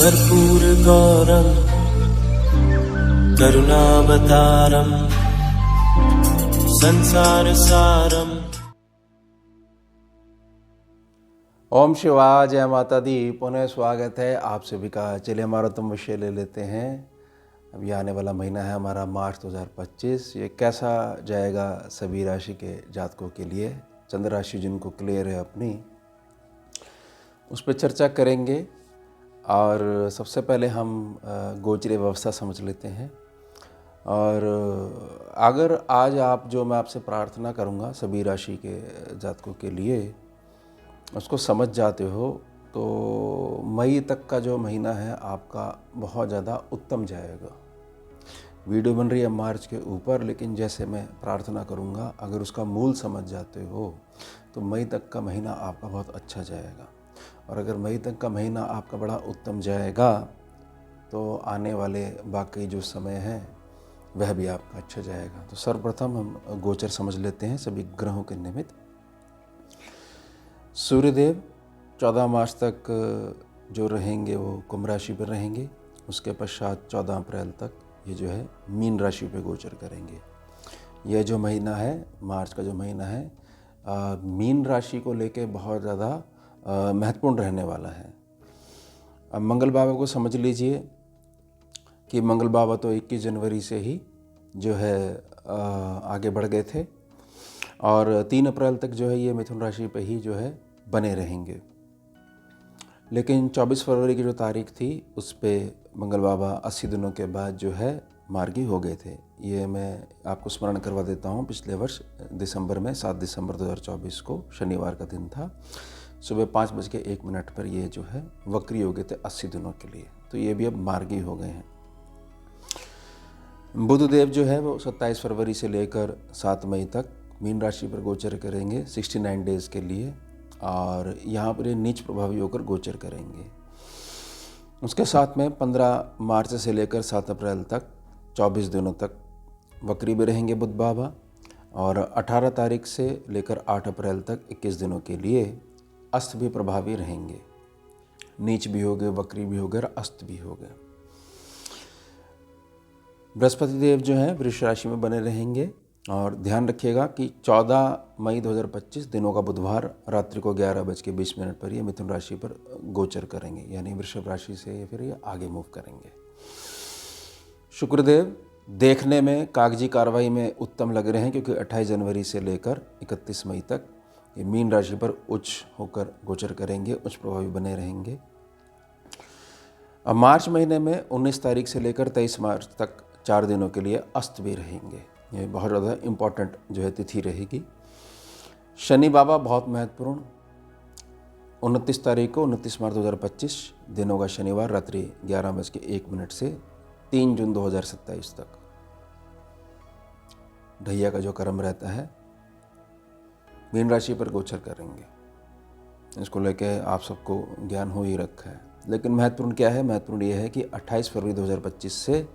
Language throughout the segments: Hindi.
कर्पूरगौरं करुणावतारं संसारसारम्। ओम शिवाय, जय माता दी। पुनः स्वागत है आप सभी का। चलिए हमारा तुम विषय ले लेते हैं। अभी आने वाला महीना है हमारा मार्च 2025। ये कैसा जाएगा सभी राशि के जातकों के लिए, चंद्र राशि जिनको क्लियर है अपनी, उस पर चर्चा करेंगे। और सबसे पहले हम गोचरीय व्यवस्था समझ लेते हैं। और अगर आज आप जो मैं आपसे प्रार्थना करूंगा सभी राशि के जातकों के लिए उसको समझ जाते हो तो मई तक का जो महीना है आपका बहुत ज़्यादा उत्तम जाएगा। वीडियो बन रही है मार्च के ऊपर, लेकिन जैसे मैं प्रार्थना करूंगा अगर उसका मूल समझ जाते हो तो मई तक का महीना आपका बहुत अच्छा जाएगा। और अगर मई तक का महीना आपका बड़ा उत्तम जाएगा तो आने वाले बाकी जो समय है वह भी आपका अच्छा जाएगा। तो सर्वप्रथम हम गोचर समझ लेते हैं सभी ग्रहों के निमित्त। सूर्यदेव 14 मार्च तक जो रहेंगे वो कुंभ राशि पर रहेंगे। उसके पश्चात 14 अप्रैल तक ये जो है मीन राशि पे गोचर करेंगे। यह जो महीना है, मार्च का जो महीना है, मीन राशि को लेके बहुत ज़्यादा महत्वपूर्ण रहने वाला है। अब मंगल बाबा को समझ लीजिए कि मंगल बाबा तो 21 जनवरी से ही जो है आगे बढ़ गए थे और 3 अप्रैल तक जो है ये मिथुन राशि पे ही जो है बने रहेंगे। लेकिन 24 फरवरी की जो तारीख थी उस पे मंगल बाबा 80 दिनों के बाद जो है मार्गी हो गए थे। ये मैं आपको स्मरण करवा देता हूँ। पिछले वर्ष दिसंबर में 7 दिसंबर 2024 को शनिवार का दिन था। सुबह 5:01 पर ये जो है वक्री हो गए थे 80 दिनों के लिए। तो ये भी अब मार्गी हो गए हैं। बुध देव जो है वो 27 फरवरी से लेकर 7 मई तक मीन राशि पर गोचर करेंगे 69 डेज़ के लिए। और यहाँ पर ये नीच प्रभावी होकर गोचर करेंगे। उसके साथ में 15 मार्च से लेकर 7 अप्रैल तक 24 दिनों तक वक्री भी रहेंगे बुध बाबा। और 18 तारीख से लेकर 8 अप्रैल तक 21 दिनों के लिए अस्त भी प्रभावी रहेंगे। नीच भी हो गए, वक्री भी हो गए और अस्त भी हो गए। बृहस्पति देव जो है वृष राशि में बने रहेंगे। और ध्यान रखिएगा कि 14 मई 2025 दिनों का बुधवार रात्रि को 11:20 पर ये मिथुन राशि पर गोचर करेंगे, यानी वृषभ राशि से फिर ये आगे मूव करेंगे। शुक्रदेव देखने में कागजी कार्रवाई में उत्तम लग रहे हैं क्योंकि 28 जनवरी से लेकर 31 मई तक ये मीन राशि पर उच्च होकर गोचर करेंगे, उच्च प्रभावी बने रहेंगे। अब मार्च महीने में 19 तारीख से लेकर 23 मार्च तक 4 दिनों के लिए अस्त भी रहेंगे। ये बहुत ज़्यादा इम्पॉर्टेंट जो है तिथि रहेगी। शनि बाबा बहुत महत्वपूर्ण 29 तारीख को 29 मार्च 2025 दिनों का शनिवार रात्रि 11:01 से 3 जून 2027 तक ढैया का जो कर्म रहता है मीन राशि पर गोचर करेंगे। इसको लेके आप सबको ज्ञान हो ही रखा है। लेकिन महत्वपूर्ण क्या है? महत्वपूर्ण ये है कि 28 फरवरी 2025 से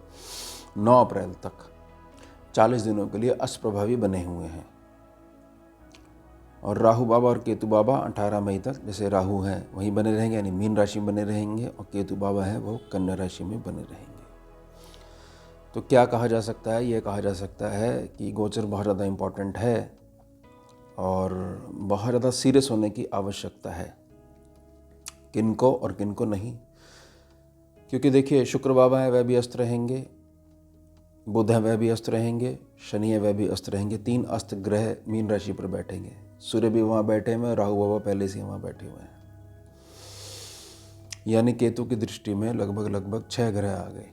9 अप्रैल तक 40 दिनों के लिए अष्ट प्रभावी बने हुए हैं। और राहु बाबा और केतु बाबा 18 मई तक, जैसे राहु हैं वहीं बने रहेंगे यानी मीन राशि में बने रहेंगे, और केतु बाबा हैं वो कन्या राशि में बने रहेंगे। तो क्या कहा जा सकता है? ये कहा जा सकता है कि गोचर बहुत ज़्यादा इम्पॉर्टेंट है और बहुत ज़्यादा सीरियस होने की आवश्यकता है, किनको और किनको नहीं। क्योंकि देखिए शुक्र बाबा है वह भी अस्त रहेंगे, बुध है वह भी अस्त रहेंगे, शनि है वह भी अस्त रहेंगे। 3 अस्त ग्रह मीन राशि पर बैठेंगे। सूर्य भी वहाँ बैठे हुए हैं, राहु बाबा पहले से वहाँ बैठे हुए हैं। यानी केतु की दृष्टि में लगभग 6 ग्रह आ गए।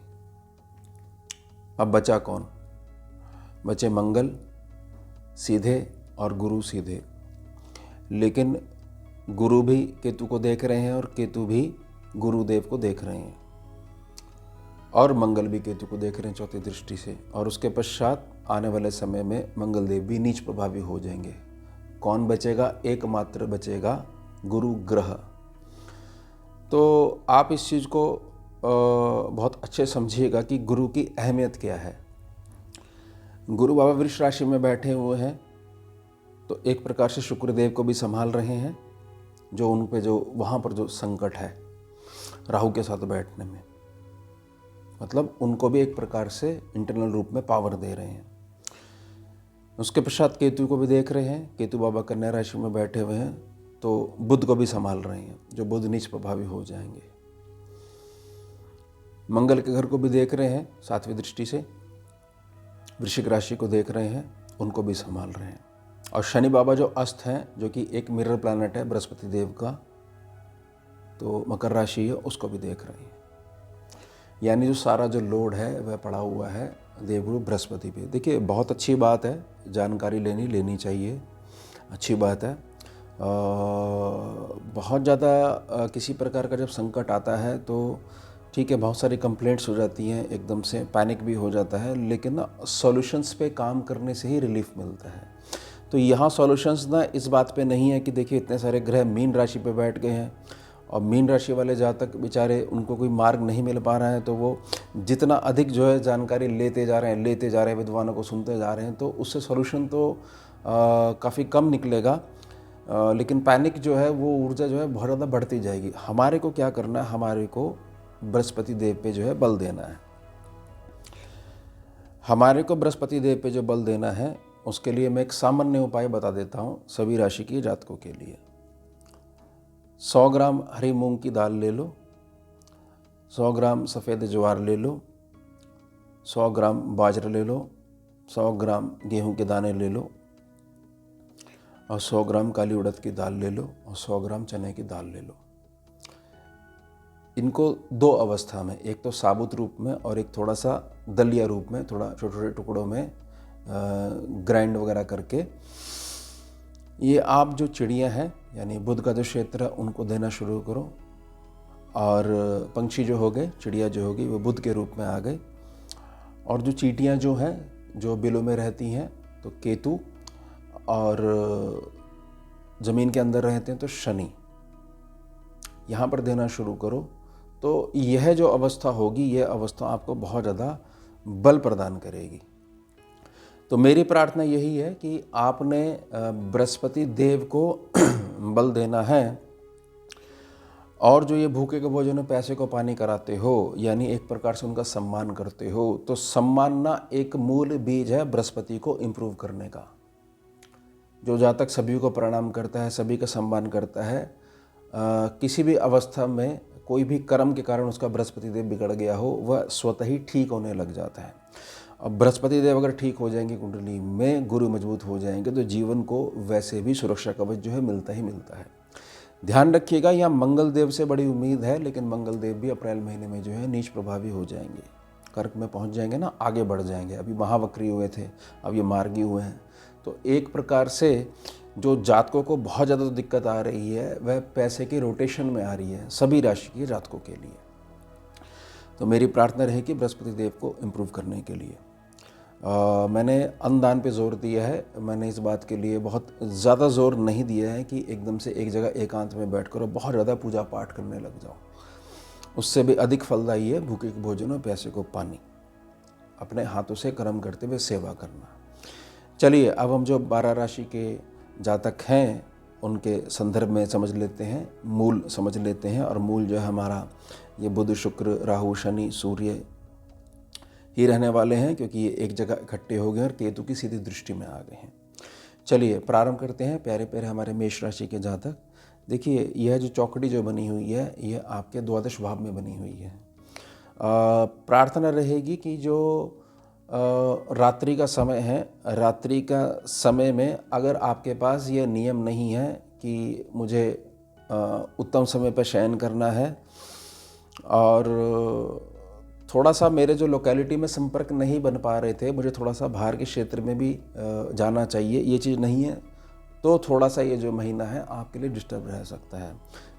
अब बचा कौन? बचे मंगल सीधे और गुरु सीधे। लेकिन गुरु भी केतु को देख रहे हैं और केतु भी गुरुदेव को देख रहे हैं, और मंगल भी केतु को देख रहे हैं चौथी दृष्टि से। और उसके पश्चात आने वाले समय में मंगल देव भी नीच प्रभावी हो जाएंगे। कौन बचेगा? एकमात्र बचेगा गुरु ग्रह। तो आप इस चीज़ को बहुत अच्छे समझिएगा कि गुरु की अहमियत क्या है। गुरु बाबा वृष राशि में बैठे हुए हैं तो एक प्रकार से शुक्रदेव को भी संभाल रहे हैं, जो उन पे जो वहाँ पर जो संकट है। राहु के साथ बैठने में, मतलब उनको भी एक प्रकार से इंटरनल रूप में पावर दे रहे हैं। उसके पश्चात केतु को भी देख रहे हैं, केतु बाबा कन्या राशि में बैठे हुए हैं, तो बुध को भी संभाल रहे हैं, जो बुध नीच प्रभावी हो जाएंगे। मंगल के घर को भी देख रहे हैं 7वीं दृष्टि से, वृश्चिक राशि को देख रहे हैं, उनको भी संभाल रहे हैं। और शनि बाबा जो अस्त हैं, जो कि एक मिरर प्लैनेट है बृहस्पति देव का, तो मकर राशि है, उसको भी देख रहे हैं। यानी जो सारा जो लोड है वह पड़ा हुआ है देवगुरु बृहस्पति पे। देखिए बहुत अच्छी बात है, जानकारी लेनी चाहिए, अच्छी बात है। बहुत ज़्यादा किसी प्रकार का जब संकट आता है तो ठीक है, बहुत सारी कंप्लेंट्स हो जाती हैं, एकदम से पैनिक भी हो जाता है, लेकिन ना सॉल्यूशंस पे काम करने से ही रिलीफ मिलता है। तो यहाँ सॉल्यूशंस ना इस बात पे नहीं है कि देखिए इतने सारे ग्रह मीन राशि पे बैठ गए हैं और मीन राशि वाले जातक बेचारे, उनको कोई मार्ग नहीं मिल पा रहा है, तो वो जितना अधिक जो है जानकारी लेते जा रहे हैं, विद्वानों को सुनते जा रहे हैं, तो उससे सॉल्यूशन तो काफ़ी कम निकलेगा। लेकिन पैनिक जो है वो ऊर्जा जो है बहुत ज़्यादा बढ़ती जाएगी। हमारे को क्या करना है, हमारे को बृहस्पति देव पे जो है बल देना है। हमारे को बृहस्पति देव पे जो बल देना है, उसके लिए मैं एक सामान्य उपाय बता देता हूँ सभी राशि के जातकों के लिए। 100 ग्राम हरी मूंग की दाल ले लो, 100 ग्राम सफ़ेद ज्वार ले लो, 100 ग्राम बाजरा ले लो, 100 ग्राम गेहूं के दाने ले लो, और 100 ग्राम काली उड़द की दाल ले लो, और 100 ग्राम चने की दाल ले लो। इनको 2 अवस्था में, एक तो साबुत रूप में और एक थोड़ा सा दलिया रूप में, थोड़ा छोटे छोटे टुकड़ों में ग्राइंड वगैरह करके, ये आप जो चिड़ियाँ हैं यानी बुध का जो क्षेत्र है उनको देना शुरू करो। और पंछी जो हो गए, चिड़िया जो होगी, वो बुध के रूप में आ गए। और जो चींटियाँ जो हैं, जो बिलों में रहती हैं, तो केतु, और ज़मीन के अंदर रहते हैं तो शनि, यहाँ पर देना शुरू करो। तो यह जो अवस्था होगी, यह अवस्था आपको बहुत ज़्यादा बल प्रदान करेगी। तो मेरी प्रार्थना यही है कि आपने बृहस्पति देव को बल देना है। और जो ये भूखे के भोजन में पैसे को पानी कराते हो, यानी एक प्रकार से उनका सम्मान करते हो, तो सम्मान ना एक मूल बीज है बृहस्पति को इम्प्रूव करने का। जो जातक सभी को प्रणाम करता है, सभी का सम्मान करता है, किसी भी अवस्था में कोई भी कर्म के कारण उसका बृहस्पति देव बिगड़ गया हो, वह स्वतः ही ठीक होने लग जाता है। अब बृहस्पति देव अगर ठीक हो जाएंगे, कुंडली में गुरु मजबूत हो जाएंगे, तो जीवन को वैसे भी सुरक्षा कवच जो है मिलता ही मिलता है। ध्यान रखिएगा, यहाँ मंगल देव से बड़ी उम्मीद है, लेकिन मंगल देव भी अप्रैल महीने में जो है नीच प्रभावी हो जाएंगे, कर्क में पहुँच जाएंगे ना, आगे बढ़ जाएंगे। अभी महावक्री हुए थे, अब ये मार्गी हुए हैं। तो एक प्रकार से जो जातकों को बहुत ज़्यादा दिक्कत आ रही है, वह पैसे के रोटेशन में आ रही है सभी राशि के जातकों के लिए। तो मेरी प्रार्थना रहेगी बृहस्पति देव को इम्प्रूव करने के लिए। मैंने अन्नदान पे जोर दिया है, मैंने इस बात के लिए बहुत ज़्यादा जोर नहीं दिया है कि एकदम से एक जगह एकांत में बैठ कर बहुत ज़्यादा पूजा पाठ करने लग जाओ। उससे भी अधिक फलदायी है भूखे के भोजन और प्यासे को पानी, अपने हाथों से कर्म करते हुए सेवा करना। चलिए अब हम जो 12 राशि के जातक हैं उनके संदर्भ में समझ लेते हैं, मूल समझ लेते हैं। और मूल जो है हमारा ये बुध, शुक्र, राहु, शनि, सूर्य ही रहने वाले हैं, क्योंकि ये एक जगह इकट्ठे हो गए और केतु की सीधी दृष्टि में आ गए हैं। चलिए प्रारंभ करते हैं। प्यारे प्यारे हमारे मेष राशि के जातक, देखिए यह जो चौकड़ी जो बनी हुई है, यह आपके द्वादश भाव में बनी हुई है। प्रार्थना रहेगी कि जो रात्रि का समय है, रात्रि का समय में अगर आपके पास यह नियम नहीं है कि मुझे उत्तम समय पर शयन करना है, और थोड़ा सा मेरे जो लोकेलिटी में संपर्क नहीं बन पा रहे थे, मुझे थोड़ा सा बाहर के क्षेत्र में भी जाना चाहिए, ये चीज़ नहीं है, तो थोड़ा सा ये जो महीना है आपके लिए डिस्टर्ब रह सकता है।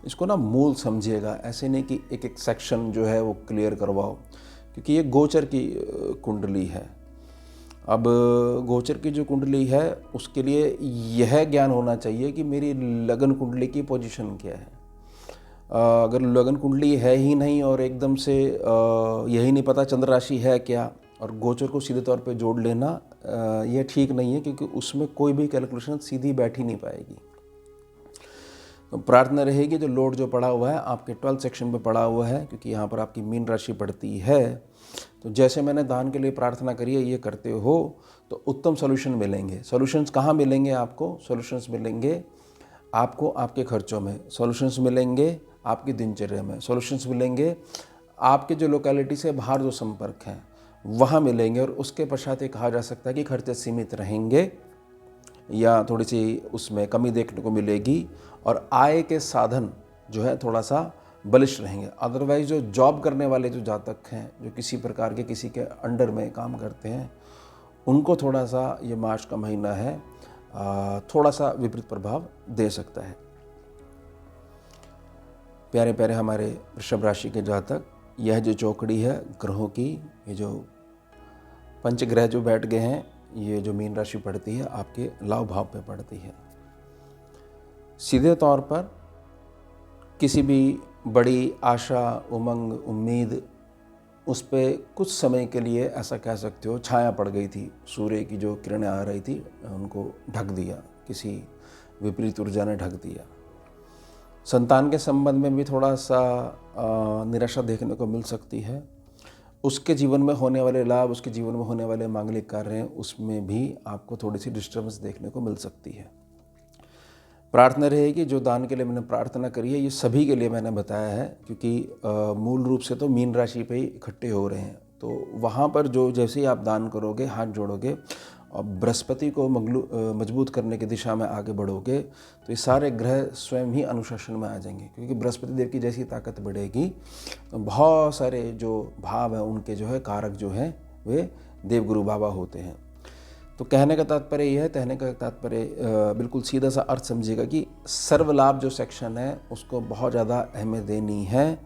इसको ना मूल समझिएगा, ऐसे नहीं कि एक एक सेक्शन जो है वो क्लियर करवाओ, क्योंकि ये गोचर की कुंडली है। अब गोचर की जो कुंडली है उसके लिए यह ज्ञान होना चाहिए कि मेरी लगन कुंडली की पोजीशन क्या है। अगर लगन कुंडली है ही नहीं और एकदम से यही नहीं पता चंद्र राशि है क्या, और गोचर को सीधे तौर पे जोड़ लेना, यह ठीक नहीं है, क्योंकि उसमें कोई भी कैलकुलेशन सीधी बैठ ही नहीं पाएगी। तो प्रार्थना रहेगी जो लोड जो पड़ा हुआ है आपके 12th सेक्शन पे पड़ा हुआ है, क्योंकि यहाँ पर आपकी मीन राशि पड़ती है। तो जैसे मैंने दान के लिए प्रार्थना करी है, ये करते हो तो उत्तम सॉल्यूशन मिलेंगे। सॉल्यूशंस कहाँ मिलेंगे आपको? सॉल्यूशंस मिलेंगे आपको आपके खर्चों में, सॉल्यूशंस मिलेंगे आपकी दिनचर्या में, सॉल्यूशंस मिलेंगे आपके जो लोकेलिटी से बाहर जो संपर्क हैं वहाँ मिलेंगे। और उसके पश्चात ये कहा जा सकता है कि खर्चे सीमित रहेंगे या थोड़ी सी उसमें कमी देखने को मिलेगी, और आय के साधन जो है थोड़ा सा बलिष्ठ रहेंगे। अदरवाइज जो जॉब करने वाले जो जातक हैं, जो किसी प्रकार के किसी के अंडर में काम करते हैं, उनको थोड़ा सा ये मार्च का महीना है थोड़ा सा विपरीत प्रभाव दे सकता है। प्यारे प्यारे हमारे वृषभ राशि के जातक, यह जो चौकड़ी है ग्रहों की, ये जो पंचग्रह जो बैठ गए हैं, ये जो मीन राशि पड़ती है आपके लाभ भाव पे पड़ती है। सीधे तौर पर किसी भी बड़ी आशा, उमंग, उम्मीद, उस पर कुछ समय के लिए ऐसा कह सकते हो छाया पड़ गई थी। सूर्य की जो किरणें आ रही थी उनको ढक दिया, किसी विपरीत ऊर्जा ने ढक दिया। संतान के संबंध में भी थोड़ा सा निराशा देखने को मिल सकती है। उसके जीवन में होने वाले लाभ, उसके जीवन में होने वाले मांगलिक कार्य हैं, उसमें भी आपको थोड़ी सी डिस्टर्बेंस देखने को मिल सकती है। प्रार्थना रहेगी जो दान के लिए मैंने प्रार्थना करी है, ये सभी के लिए मैंने बताया है, क्योंकि मूल रूप से तो मीन राशि पे ही इकट्ठे हो रहे हैं। तो वहाँ पर जो जैसे ही आप दान करोगे, हाथ जोड़ोगे और बृहस्पति को मजबूत करने की दिशा में आगे बढ़ोगे, तो ये सारे ग्रह स्वयं ही अनुशासन में आ जाएंगे। क्योंकि बृहस्पति देव की जैसी ताकत बढ़ेगी तो बहुत सारे जो भाव हैं उनके जो है कारक जो हैं वे देवगुरु बाबा होते हैं। तो कहने का तात्पर्य यह है, कहने का तात्पर्य बिल्कुल सीधा सा अर्थ समझिएगा कि सर्वलाभ जो सेक्शन है उसको बहुत ज़्यादा अहमियत देनी है,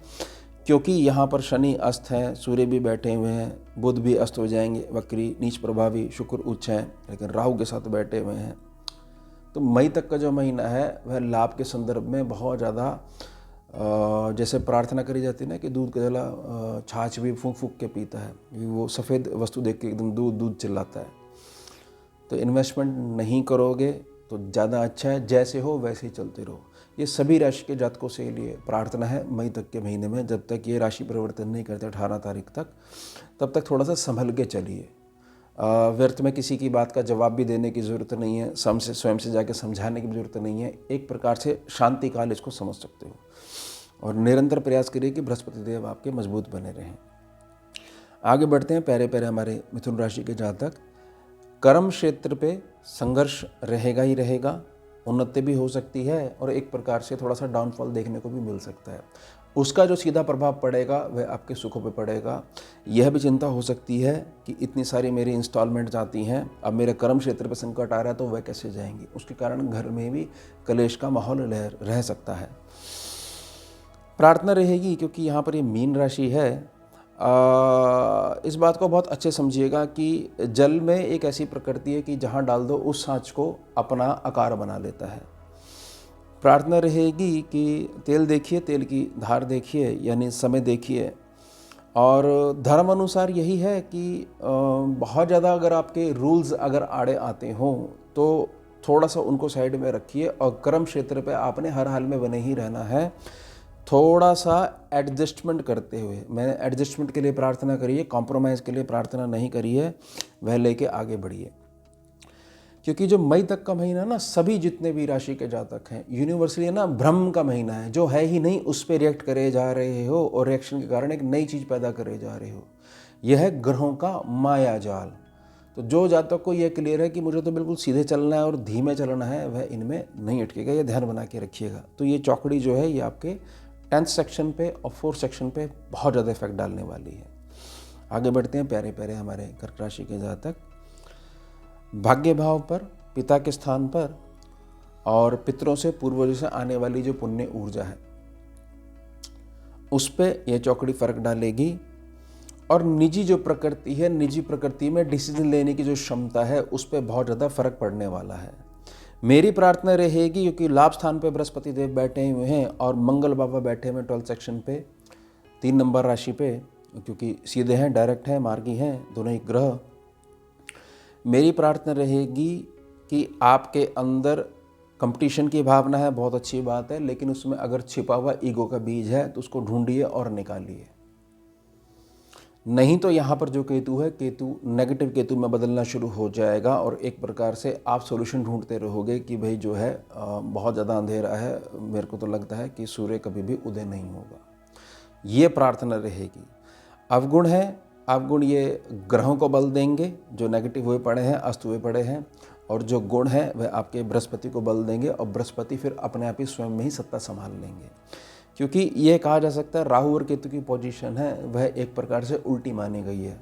क्योंकि यहाँ पर शनि अस्त हैं, सूर्य भी बैठे हुए हैं, बुध भी अस्त हो जाएंगे, वक्री नीच प्रभावी, शुक्र उच्च हैं, लेकिन राहु के साथ बैठे हुए हैं। तो मई तक का जो महीना है वह लाभ के संदर्भ में बहुत ज़्यादा जैसे प्रार्थना करी जाती है ना कि दूध का जला छाछ भी फूंक फूंक के पीता है, वो सफ़ेद वस्तु देख के एकदम दूध दूध चिल्लाता है। तो इन्वेस्टमेंट नहीं करोगे तो ज़्यादा अच्छा है, जैसे हो वैसे ही चलते रहो। ये सभी राशि के जातकों से लिए प्रार्थना है मई तक के महीने में। जब तक ये राशि परिवर्तन नहीं करते 18 तारीख तक, तब तक थोड़ा सा संभल के चलिए। व्यर्थ में किसी की बात का जवाब भी देने की ज़रूरत नहीं है, स्वयं से जाके समझाने की ज़रूरत नहीं है। एक प्रकार से शांति काल इसको समझ सकते हो, और निरंतर प्रयास करिए कि बृहस्पति देव आपके मजबूत बने रहें। आगे बढ़ते हैं प्यारे प्यारे हमारे मिथुन राशि के जातक। कर्म क्षेत्र पे संघर्ष रहेगा ही रहेगा, उन्नति भी हो सकती है और एक प्रकार से थोड़ा सा डाउनफॉल देखने को भी मिल सकता है। उसका जो सीधा प्रभाव पड़ेगा वह आपके सुखों पे पड़ेगा। यह भी चिंता हो सकती है कि इतनी सारी मेरी इंस्टॉलमेंट जाती हैं, अब मेरे कर्म क्षेत्र पे संकट आ रहा है तो वह कैसे जाएंगी। उसके कारण घर में भी कलेश का माहौल रह सकता है। प्रार्थना रहेगी क्योंकि यहाँ पर ये मीन राशि है। इस बात को बहुत अच्छे समझिएगा कि जल में एक ऐसी प्रकृति है कि जहाँ डाल दो उस सांच को अपना आकार बना लेता है। प्रार्थना रहेगी कि तेल देखिए, तेल की धार देखिए, यानी समय देखिए। और धर्म अनुसार यही है कि बहुत ज़्यादा अगर आपके रूल्स अगर आड़े आते हों तो थोड़ा सा उनको साइड में रखिए, और कर्म क्षेत्र पे आपने हर हाल में बने ही रहना है। थोड़ा सा एडजस्टमेंट करते हुए, मैंने एडजस्टमेंट के लिए प्रार्थना करी है, कॉम्प्रोमाइज़ के लिए प्रार्थना नहीं करी है, वह लेके आगे बढ़िए। क्योंकि जो मई तक का महीना ना, सभी जितने भी राशि के जातक हैं, यूनिवर्सली ना भ्रम का महीना है। जो है ही नहीं उस पर रिएक्ट करे जा रहे हो, और रिएक्शन के कारण एक नई चीज़ पैदा करे जा रहे हो। यह है ग्रहों का माया जाल। तो जो जातक को यह क्लियर है कि मुझे तो बिल्कुल सीधे चलना है और धीमे चलना है, वह इनमें नहीं अटकेगा। ये ध्यान बना के रखिएगा। तो ये चौकड़ी जो है ये आपके 10th सेक्शन पे और 4th सेक्शन पे बहुत ज़्यादा इफेक्ट डालने वाली है। आगे बढ़ते हैं प्यारे प्यारे हमारे कर्क राशि के जातक। भाग्य भाव पर, पिता के स्थान पर और पितरों से, पूर्वजों से आने वाली जो पुण्य ऊर्जा है उस पर यह चौकड़ी फर्क डालेगी। और निजी जो प्रकृति है, निजी प्रकृति में डिसीजन लेने की जो क्षमता है उस पर बहुत ज़्यादा फर्क पड़ने वाला है। मेरी प्रार्थना रहेगी क्योंकि लाभ स्थान पे बृहस्पति देव बैठे हुए हैं और मंगल बाबा बैठे हुए 12th सेक्शन पे 3 नंबर राशि पे, क्योंकि सीधे हैं, डायरेक्ट हैं, मार्गी हैं दोनों ही ग्रह। मेरी प्रार्थना रहेगी कि आपके अंदर कंपटीशन की भावना है, बहुत अच्छी बात है, लेकिन उसमें अगर छिपा हुआ ईगो का बीज है तो उसको ढूंढिए और निकालिए। नहीं तो यहाँ पर जो केतु है, केतु नेगेटिव केतु में बदलना शुरू हो जाएगा और एक प्रकार से आप सॉल्यूशन ढूंढते रहोगे कि भाई जो है बहुत ज़्यादा अंधेरा है, मेरे को तो लगता है कि सूर्य कभी भी उदय नहीं होगा। ये प्रार्थना रहेगी। अवगुण है, अवगुण ये ग्रहों को बल देंगे, जो नेगेटिव हुए पड़े हैं, अस्त हुए पड़े हैं, और जो गुण है वह आपके बृहस्पति को बल देंगे और बृहस्पति फिर अपने आप ही स्वयं में ही सत्ता संभाल लेंगे। क्योंकि ये कहा जा सकता है राहु और केतु की पोजीशन है वह एक प्रकार से उल्टी मानी गई है।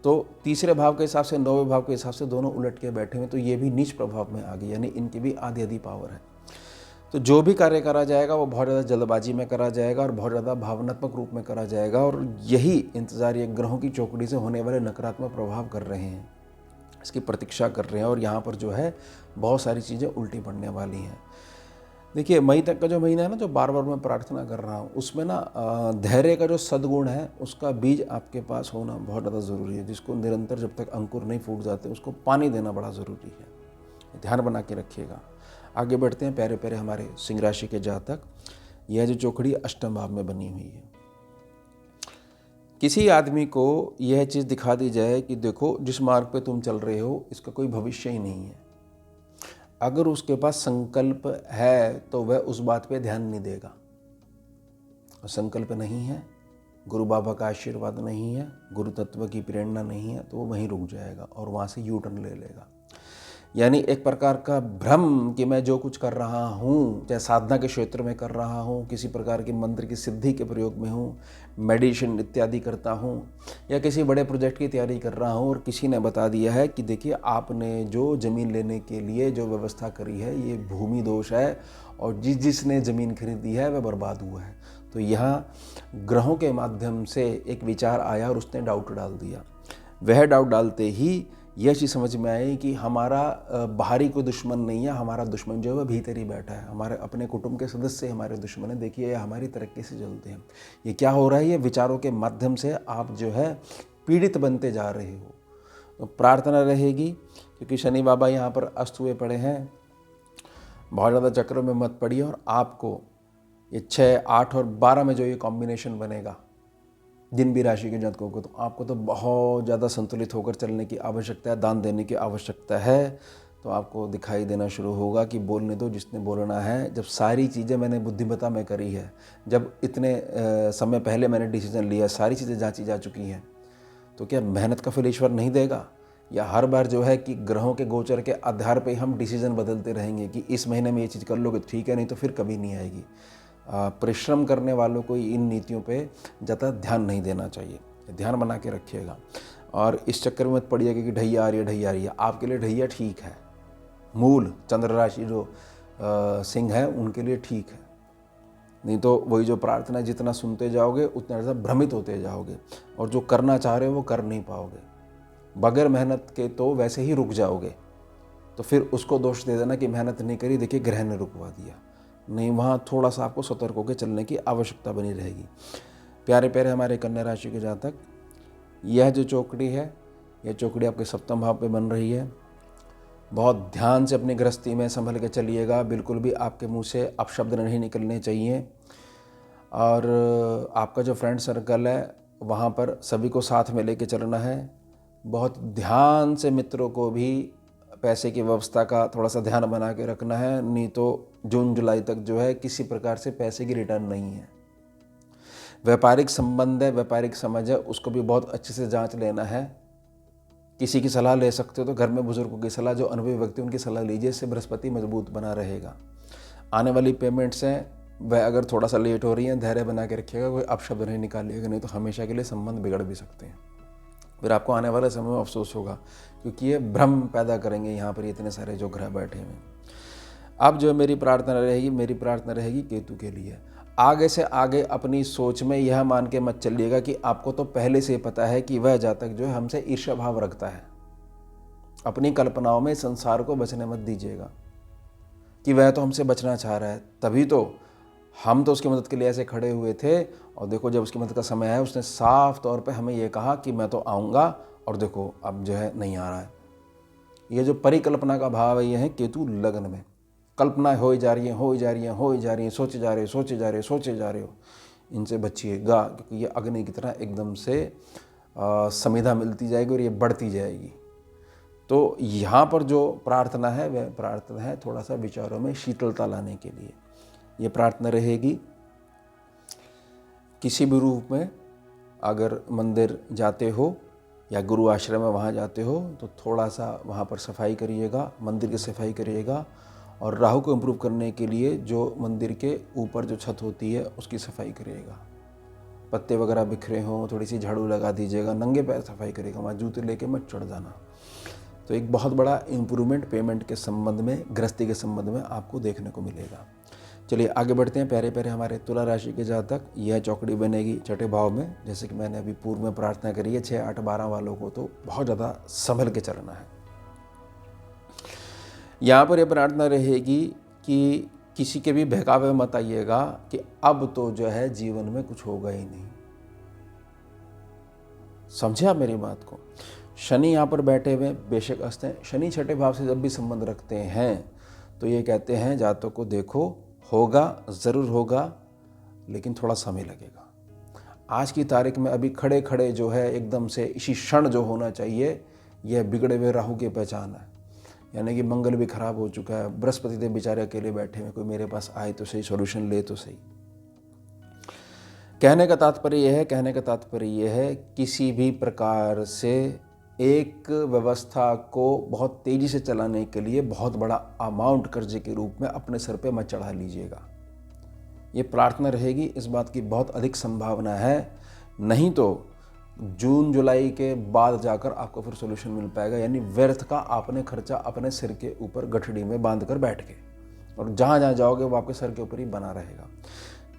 तो तीसरे भाव के हिसाब से, 9वें भाव के हिसाब से दोनों उलट के बैठे हुए, तो ये भी नीच प्रभाव में आ गई, यानी इनकी भी आधी आधी पावर है। तो जो भी कार्य करा जाएगा वो बहुत ज़्यादा जल्दबाजी में करा जाएगा और बहुत ज़्यादा भावनात्मक रूप में करा जाएगा, और यही इंतज़ार ये ग्रहों की चौकड़ी से होने वाले नकारात्मक प्रभाव कर रहे हैं, इसकी प्रतीक्षा कर रहे हैं। और यहाँ पर जो है बहुत सारी चीज़ें उल्टी पड़ने वाली हैं। देखिए, मई तक का जो महीना है ना, जो बार बार मैं प्रार्थना कर रहा हूँ, उसमें ना धैर्य का जो सद्गुण है उसका बीज आपके पास होना बहुत ज़्यादा ज़रूरी है, जिसको निरंतर जब तक अंकुर नहीं फूट जाते उसको पानी देना बड़ा ज़रूरी है। ध्यान बना के रखिएगा। आगे बढ़ते हैं। प्यारे प्यारे हमारे सिंह राशि के जातक, यह जो चौकड़ी अष्टम भाव में बनी हुई है, किसी आदमी को यह चीज़ दिखा दी जाए कि देखो जिस मार्ग पे तुम चल रहे हो इसका कोई भविष्य ही नहीं है, अगर उसके पास संकल्प है तो वह उस बात पे ध्यान नहीं देगा। और संकल्प नहीं है, गुरु बाबा का आशीर्वाद नहीं है, गुरु तत्व की प्रेरणा नहीं है, तो वो वहीं रुक जाएगा और वहाँ से यू टर्न ले लेगा। यानी एक प्रकार का भ्रम कि मैं जो कुछ कर रहा हूँ, चाहे साधना के क्षेत्र में कर रहा हूँ, किसी प्रकार की मंत्र की सिद्धि के प्रयोग में हूँ, मेडिटेशन इत्यादि करता हूँ, या किसी बड़े प्रोजेक्ट की तैयारी कर रहा हूँ, और किसी ने बता दिया है कि देखिए आपने जो ज़मीन लेने के लिए जो व्यवस्था करी है ये भूमि दोष है, और जिसने ज़मीन खरीदी है वह बर्बाद हुआ है। तो यहाँ ग्रहों के माध्यम से एक विचार आया और उसने डाउट डाल दिया। वह डाउट डालते ही यह चीज़ समझ में आई कि हमारा बाहरी कोई दुश्मन नहीं है, हमारा दुश्मन जो है वह भीतर ही बैठा है। हमारे अपने कुटुंब के सदस्य हमारे दुश्मन है। देखिए ये हमारी तरक्की से चलते हैं। ये क्या हो रहा है, ये विचारों के माध्यम से आप जो है पीड़ित बनते जा रहे हो। तो प्रार्थना रहेगी, क्योंकि शनि बाबा यहाँ पर अस्त हुए पड़े हैं, बहुत ज़्यादा चक्रों में मत पड़िए। और आपको ये 6, 8 और 12 में जो ये कॉम्बिनेशन बनेगा जिन भी राशि के जातकों को, तो आपको तो बहुत ज़्यादा संतुलित होकर चलने की आवश्यकता है, दान देने की आवश्यकता है। तो आपको दिखाई देना शुरू होगा कि बोलने दो जिसने बोलना है। जब सारी चीज़ें मैंने बुद्धिमत्ता में करी है, जब इतने समय पहले मैंने डिसीजन लिया, सारी चीज़ें जांची जा चुकी हैं, तो क्या मेहनत का फल ईश्वर नहीं देगा? या हर बार जो है कि ग्रहों के गोचर के आधार पर हम डिसीजन बदलते रहेंगे कि इस महीने में ये चीज़ कर लोगे ठीक है, नहीं तो फिर कभी नहीं आएगी। परिश्रम करने वालों को इन नीतियों पे ज़्यादा ध्यान नहीं देना चाहिए। ध्यान बना के रखिएगा और इस चक्कर में मत पड़िएगा कि ढैया आ रही है, ढैया आ रही है। आपके लिए ढैया ठीक है, मूल चंद्र राशि जो सिंह है उनके लिए ठीक है। नहीं तो वही जो प्रार्थना जितना सुनते जाओगे उतना ज़्यादा भ्रमित होते जाओगे और जो करना चाह रहे हो वो कर नहीं पाओगे। बगैर मेहनत के तो वैसे ही रुक जाओगे, तो फिर उसको दोष दे देना कि मेहनत नहीं करी, देखिए ग्रह ने रुकवा दिया। नहीं, वहाँ थोड़ा सा आपको सतर्क होकर चलने की आवश्यकता बनी रहेगी। प्यारे प्यारे हमारे कन्या राशि के जातक, यह जो चौकड़ी है, यह चौकड़ी आपके सप्तम भाव पे बन रही है। बहुत ध्यान से अपनी गृहस्थी में संभल के चलिएगा, बिल्कुल भी आपके मुंह से अपशब्द नहीं निकलने चाहिए। और आपका जो फ्रेंड सर्कल है वहाँ पर सभी को साथ में लेके चलना है। बहुत ध्यान से मित्रों को भी पैसे की व्यवस्था का थोड़ा सा ध्यान बना के रखना है, नहीं तो जून जुलाई तक जो है किसी प्रकार से पैसे की रिटर्न नहीं है। व्यापारिक संबंध है, व्यापारिक समझ है, उसको भी बहुत अच्छे से जांच लेना है। किसी की सलाह ले सकते हो तो घर में बुजुर्गों की सलाह, जो अनुभवी व्यक्ति उनकी सलाह लीजिए, इससे बृहस्पति मजबूत बना रहेगा। आने वाली पेमेंट्स हैं वह अगर थोड़ा सा लेट हो रही हैं, धैर्य बना के रखिएगा, कोई अपशब्द नहीं निकालिएगा, नहीं तो हमेशा के लिए संबंध बिगड़ भी सकते हैं। फिर आपको आने वाले समय में अफसोस होगा, क्योंकि ये भ्रम पैदा करेंगे यहाँ पर इतने सारे जो ग्रह बैठे हुए हैं। अब जो मेरी प्रार्थना रहेगी केतु के लिए। आगे से आगे अपनी सोच में यह मान के मत चलिएगा कि आपको तो पहले से पता है कि वह जातक जो है हमसे ईर्ष्या भाव रखता है। अपनी कल्पनाओं में संसार को बचने मत दीजिएगा कि वह तो हमसे बचना चाह रहा है, तभी तो हम तो उसकी मदद के लिए ऐसे खड़े हुए थे, और देखो जब उसकी मदद का समय आया उसने साफ तौर पे हमें ये कहा कि मैं तो आऊँगा, और देखो अब जो है नहीं आ रहा है। ये जो परिकल्पना का भाव है, ये है केतु लग्न में, कल्पना हो ही जा रही हैं, सोचे जा रहे हो, इनसे बचिएगा, क्योंकि ये अग्नि की तरह एकदम से संविधा मिलती जाएगी और ये बढ़ती जाएगी। तो यहाँ पर जो प्रार्थना है वह प्रार्थना है थोड़ा सा विचारों में शीतलता लाने के लिए। ये प्रार्थना रहेगी, किसी भी रूप में अगर मंदिर जाते हो या गुरु आश्रम में वहाँ जाते हो तो थोड़ा सा वहाँ पर सफाई करिएगा, मंदिर की सफाई करिएगा। और राहु को इम्प्रूव करने के लिए जो मंदिर के ऊपर जो छत होती है उसकी सफाई करिएगा। पत्ते वगैरह बिखरे हों, थोड़ी सी झाड़ू लगा दीजिएगा, नंगे पैर सफाई करिएगा, वहाँ जूते लेके मत चढ़ जाना। तो एक बहुत बड़ा इम्प्रूवमेंट पेमेंट के संबंध में, गृहस्थी के संबंध में आपको देखने को मिलेगा। चलिए आगे बढ़ते हैं। प्यारे प्यारे हमारे तुला राशि के जातक, यह चौकड़ी बनेगी छठे भाव में। जैसे कि मैंने अभी पूर्व में प्रार्थना करी है, 6, 8, 12 वालों को तो बहुत ज़्यादा संभल के चलना है। यहाँ पर यह प्रार्थना रहेगी कि किसी के भी बहकावे मत आइएगा कि अब तो जो है जीवन में कुछ होगा ही नहीं। समझे आप मेरी बात को? शनि यहाँ पर बैठे हुए बेशक अस्त हैं। शनि छठे भाव से जब भी संबंध रखते हैं तो ये कहते हैं जातक को देखो, होगा, ज़रूर होगा, लेकिन थोड़ा समय लगेगा। आज की तारीख में अभी खड़े खड़े जो है एकदम से इसी क्षण जो होना चाहिए, यह बिगड़े हुए राहु की पहचान है। यानी कि मंगल भी खराब हो चुका है, बृहस्पति देव बेचारे अकेले बैठे हुए, कोई मेरे पास आए तो सही, सॉल्यूशन ले तो सही। कहने का तात्पर्य यह है किसी भी प्रकार से एक व्यवस्था को बहुत तेज़ी से चलाने के लिए बहुत बड़ा अमाउंट कर्जे के रूप में अपने सर पे मत चढ़ा लीजिएगा। ये प्रार्थना रहेगी, इस बात की बहुत अधिक संभावना है। नहीं तो जून जुलाई के बाद जाकर आपको फिर सोल्यूशन मिल पाएगा। यानी व्यर्थ का आपने खर्चा अपने सिर के ऊपर गठड़ी में बांध कर बैठ के, और जहाँ जहाँ जाओगे वो आपके सर के ऊपर ही बना रहेगा।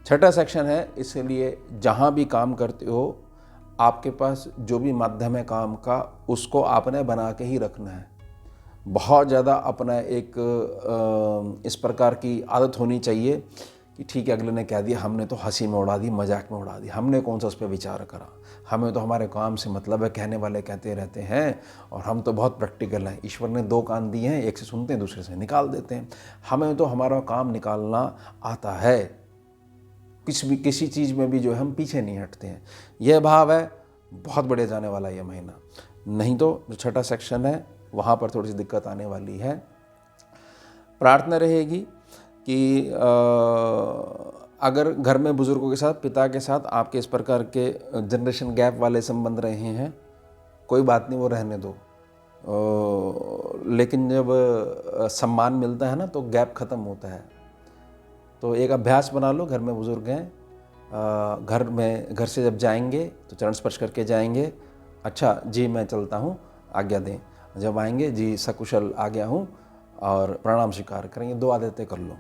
छठा सेक्शन है, इसलिए जहाँ भी काम करते हो आपके पास जो भी माध्यम है काम का, उसको आपने बना के ही रखना है। बहुत ज़्यादा अपना एक इस प्रकार की आदत होनी चाहिए कि ठीक है, अगले ने कह दिया, हमने तो हंसी में उड़ा दी, मजाक में उड़ा दी, हमने कौन सा उस पर विचार करा, हमें तो हमारे काम से मतलब है, कहने वाले कहते रहते हैं और हम तो बहुत प्रैक्टिकल हैं। ईश्वर ने 2 कान दिए हैं, एक से सुनते हैं, दूसरे से निकाल देते हैं। हमें तो हमारा काम निकालना आता है। किसी चीज़ में भी जो है हम पीछे नहीं हटते हैं। यह भाव है, बहुत बढ़िया जाने वाला यह महीना। नहीं तो जो छठा सेक्शन है वहाँ पर थोड़ी सी दिक्कत आने वाली है। प्रार्थना रहेगी कि अगर घर में बुजुर्गों के साथ, पिता के साथ आपके इस प्रकार के जनरेशन गैप वाले संबंध रहे हैं, कोई बात नहीं, वो रहने दो। लेकिन जब सम्मान मिलता है ना तो गैप ख़त्म होता है। तो एक अभ्यास बना लो, घर में बुजुर्ग हैं, घर से जब जाएंगे तो चरण स्पर्श करके जाएंगे, अच्छा जी मैं चलता हूँ, आज्ञा दें। जब आएंगे, जी सकुशल आ गया हूँ, और प्रणाम स्वीकार करेंगे। 2 आदतें कर लो।